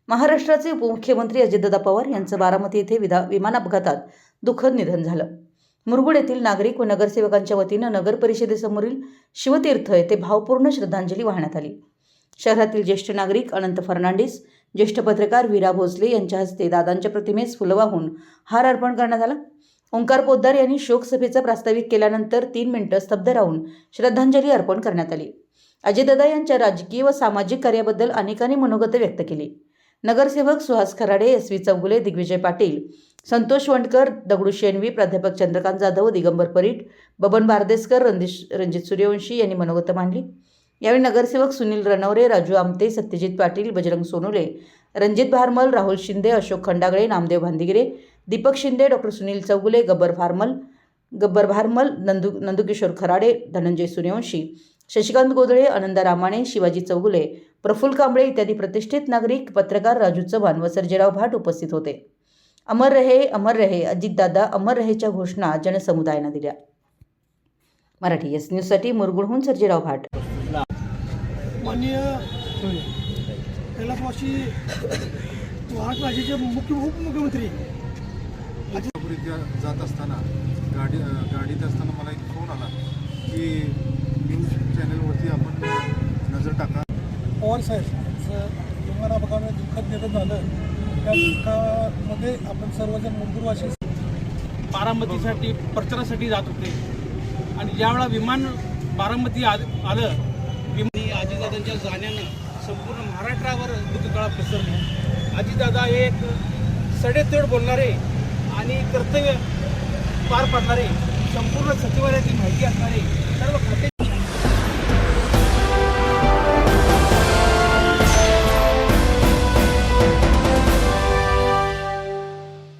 महाराष्ट्राचे उपमुख्यमंत्री अजितदादा पवार यांचं बारामती येथे विमान अपघातात दुःखद निधन झालं। मुरगुड येथील नागरिक व नगरसेवकांच्या वतीनं नगर परिषदेसमोरील शिवतीर्थ येथे भावपूर्ण श्रद्धांजली वाहण्यात आली। शहरातील ज्येष्ठ नागरिक अनंत फर्नांडिस, ज्येष्ठ पत्रकार वीरा भोसले यांच्या हस्ते दादांच्या प्रतिमेस फुलं वाहून हार अर्पण करण्यात आला। ओंकार पोद्दार यांनी शोकसभेचा प्रास्ताविक केल्यानंतर 3 मिनिटे स्तब्ध राहून श्रद्धांजली अर्पण करण्यात आली। अजितदादा यांच्या राजकीय व सामाजिक कार्याबद्दल अनेकांनी मनोगत व्यक्त केली। नगरसेवक सुहास खराडे, एस.व्ही. चौगुले, दिग्विजय पाटील, संतोष वंडकर, दगडू शेणवी, प्राध्यापक चंद्रकांत जाधव, दिगंबर परीट, बबन बारदेसकर, रणजित सूर्यवंशी यांनी मनोगत मांडली। यावेळी नगरसेवक सुनील रनवरे, राजू आमते, सत्यजित पाटील, बजरंग सोनोले, रणजित भारमल, राहुल शिंदे, अशोक खंडागळे, नामदेव भांदिगिरे, दीपक शिंदे, डॉ. सुनील चौगुले, गब्बर भारमल, नंदुकिशोर खराडे, धनंजय सूर्यवंशी, शशिकांत गोदळे, आनंदा रामाणे, शिवाजी चौगुले, प्रफुल्ल कांबळे इत्यादी प्रतिष्ठित नागरिक, पत्रकार राजू चव्हाण व सर्जेराव भाट उपस्थित होते। अमर रहे अजितदादा, अमर रहेच्या घोषणा जनसमुदायाने दिल्या। मराठी एस न्यूजसाठी मुरगुडहून सर्जेराव भाट। माननीय कैलास वासी महाराष्ट्राचे उपमुख्यमंत्री जात असताना गाडीत असताना मला एक फोन आला की न्यूज चॅनलवरती आपण नजर टाका। पवार साहेबांचं विमान अपघाताने दुःखद निधन झालं। त्या दुःखामध्ये आपण सर्वजण मुरगुडवासी बारामतीसाठी प्रचारासाठी जात होते आणि ज्यावेळेला विमान बारामती आलं, अजितदादांच्या जाण्यानं संपूर्ण महाराष्ट्रावर दुःखकळा पसरली। अजितदादा एक सडेतोड बोलणारे आणि कर्तव्य पार पाडणारे, संपूर्ण सचिवालयाची माहिती असणारे